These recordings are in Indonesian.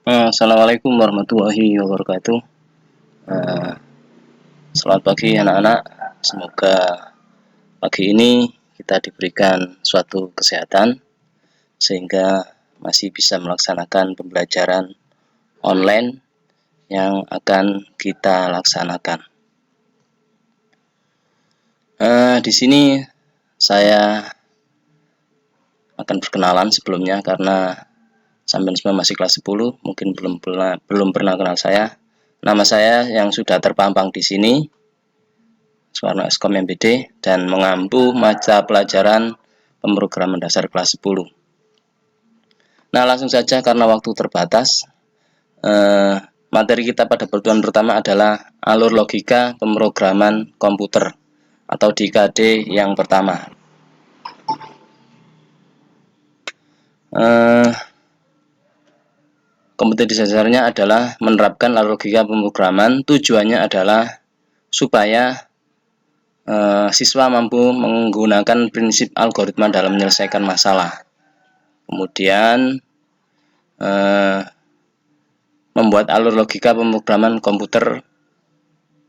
Assalamualaikum warahmatullahi wabarakatuh. Eh, Selamat pagi anak-anak. Semoga pagi ini kita diberikan suatu kesehatan sehingga masih bisa melaksanakan pembelajaran online yang akan kita laksanakan. Di sini saya akan berkenalan sebelumnya karena sampai semua masih kelas 10, mungkin belum pernah kenal saya. Nama saya yang sudah terpampang di sini, Suwarno Eskom MPD, dan mengampu mata pelajaran pemrograman dasar kelas 10. Nah, langsung saja karena waktu terbatas. Materi kita pada pertemuan pertama adalah alur logika pemrograman komputer atau DKD yang pertama. Kompetensi dasarnya adalah menerapkan alur logika pemrograman. Tujuannya adalah supaya siswa mampu menggunakan prinsip algoritma dalam menyelesaikan masalah. Kemudian membuat alur logika pemrograman komputer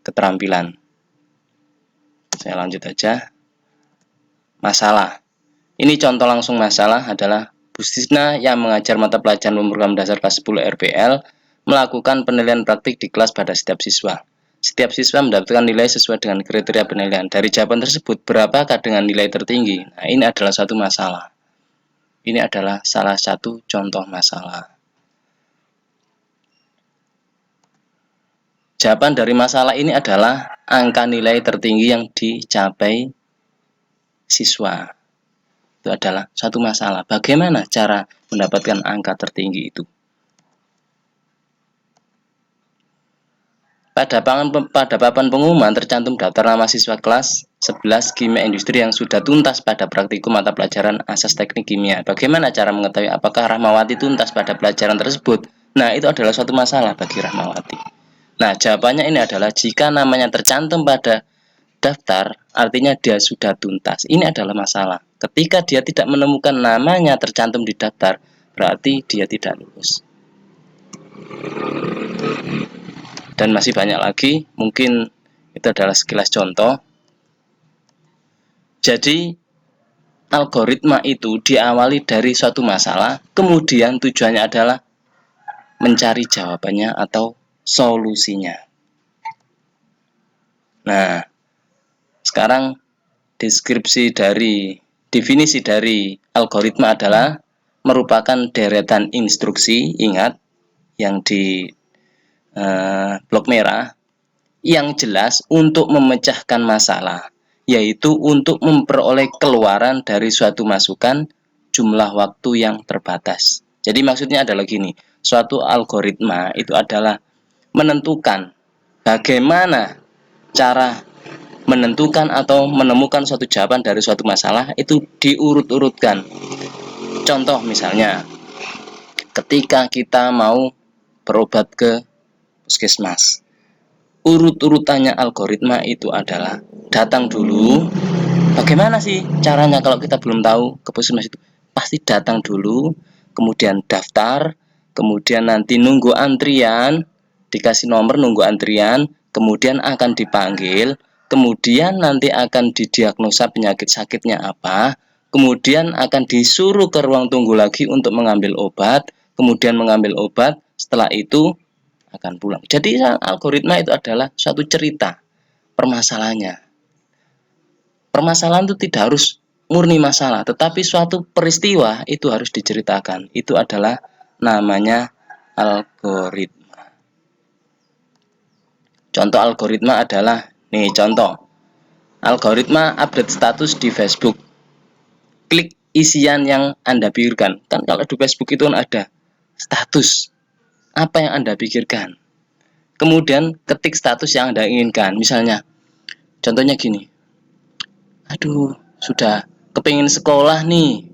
keterampilan. Saya lanjut aja. Masalah. Ini contoh langsung masalah adalah Bu Tisna yang mengajar mata pelajaran pemrograman dasar kelas 10 RPL melakukan penilaian praktik di kelas pada setiap siswa. Setiap siswa mendapatkan nilai sesuai dengan kriteria penilaian. Dari jawaban tersebut, berapakah dengan nilai tertinggi? Nah, ini adalah suatu masalah. Ini adalah salah satu contoh masalah. Jawaban dari masalah ini adalah angka nilai tertinggi yang dicapai siswa. Itu adalah satu masalah. Bagaimana cara mendapatkan angka tertinggi itu? Pada papan pengumuman tercantum daftar nama siswa kelas 11 kimia industri yang sudah tuntas pada praktikum mata pelajaran asas teknik kimia. Bagaimana cara mengetahui apakah Rahmawati tuntas pada pelajaran tersebut? Nah, itu adalah suatu masalah bagi Rahmawati. Nah, jawabannya ini adalah jika namanya tercantum pada daftar, artinya dia sudah tuntas. Ini adalah masalah. Ketika dia tidak menemukan namanya tercantum di daftar, berarti dia tidak lulus. Dan masih banyak lagi, mungkin itu adalah sekilas contoh. Jadi, algoritma itu diawali dari suatu masalah, kemudian tujuannya adalah mencari jawabannya atau solusinya. Nah, sekarang definisi dari algoritma adalah merupakan deretan instruksi, ingat, yang di blok merah, yang jelas untuk memecahkan masalah, yaitu untuk memperoleh keluaran dari suatu masukan jumlah waktu yang terbatas. Jadi maksudnya adalah gini, suatu algoritma itu adalah menentukan bagaimana cara menentukan atau menemukan suatu jawaban dari suatu masalah itu diurut-urutkan. Contoh misalnya, ketika kita mau berobat ke puskesmas, urut-urutannya algoritma itu adalah datang dulu. Bagaimana sih caranya kalau kita belum tahu ke puskesmas itu? Pasti datang dulu, kemudian daftar, kemudian nanti nunggu antrian, dikasih nomor nunggu antrian, kemudian akan dipanggil, kemudian nanti akan didiagnosa penyakit sakitnya apa, kemudian akan disuruh ke ruang tunggu lagi untuk mengambil obat, kemudian mengambil obat, setelah itu akan pulang. Jadi algoritma itu adalah suatu cerita permasalahannya. Permasalahan itu tidak harus murni masalah, tetapi suatu peristiwa itu harus diceritakan. Itu adalah namanya algoritma. Contoh algoritma adalah, nih contoh, algoritma update status di Facebook. Klik isian yang Anda pikirkan. Kan kalau di Facebook itu ada status. Apa yang Anda pikirkan? Kemudian ketik status yang Anda inginkan. Misalnya, contohnya gini. Aduh, sudah kepingin sekolah nih.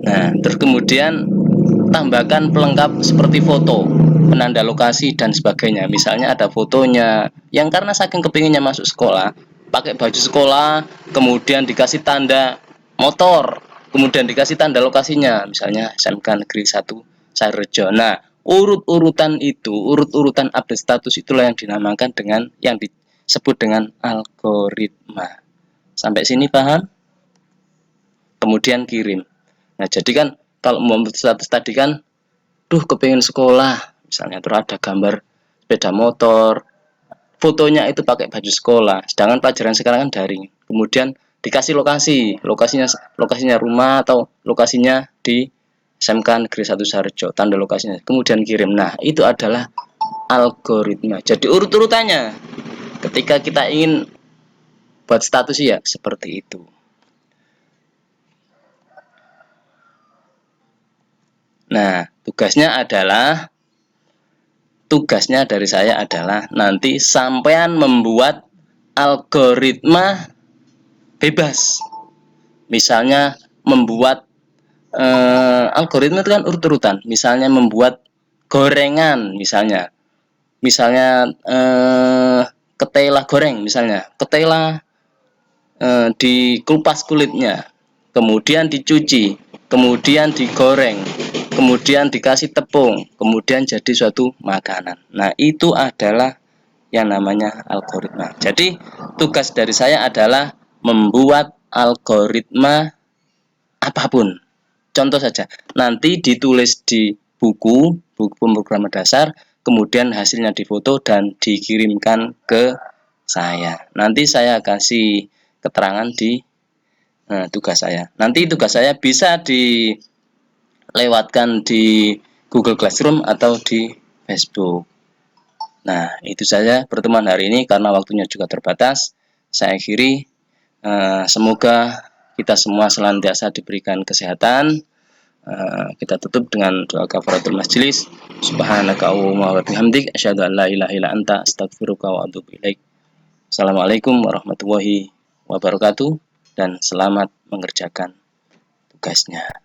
Nah, terus kemudian tambahkan pelengkap seperti foto, penanda lokasi dan sebagainya. Misalnya ada fotonya yang karena saking kepinginnya masuk sekolah, pakai baju sekolah, kemudian dikasih tanda motor, kemudian dikasih tanda lokasinya, misalnya SMK Negeri 1 Sarirejo. Nah, urut-urutan itu, urut-urutan update status itulah yang dinamakan dengan, yang disebut dengan algoritma. Sampai sini paham? Kemudian kirim. Nah, jadi kan kalau membuat status tadi kan, kepengen sekolah, misalnya terus ada gambar sepeda motor, fotonya itu pakai baju sekolah. Sedangkan pelajaran sekarang kan daring. Kemudian dikasih lokasinya rumah atau lokasinya di SMK Negeri 1 Sarjo, tanda lokasinya. Kemudian kirim. Nah, itu adalah algoritma. Jadi urut-urutannya ketika kita ingin buat status ya seperti itu. Nah, tugasnya dari saya adalah nanti sampean membuat algoritma bebas. Misalnya membuat algoritma itu kan urut-urutan. Misalnya membuat gorengan, misalnya ketela goreng, misalnya ketela dikupas kulitnya, kemudian dicuci, kemudian digoreng, kemudian dikasih tepung, kemudian jadi suatu makanan. Nah, itu adalah yang namanya algoritma. Jadi tugas dari saya adalah membuat algoritma apapun. Contoh saja, nanti ditulis di buku pemrograman dasar, kemudian hasilnya difoto dan dikirimkan ke saya. Nanti saya kasih keterangan di tugas saya. Nanti tugas saya bisa dilewatkan di Google Classroom atau di Facebook. Nah, itu saja pertemuan hari ini karena waktunya juga terbatas. Saya akhiri. Semoga kita semua senantiasa diberikan kesehatan. Kita tutup dengan doa kafaratul majelis. Subhanaka wa bihamdik asyhadu an la ilaha illa anta astaghfiruka wa atubu ilaik. Assalamualaikum warahmatullahi wabarakatuh dan selamat mengerjakan tugasnya.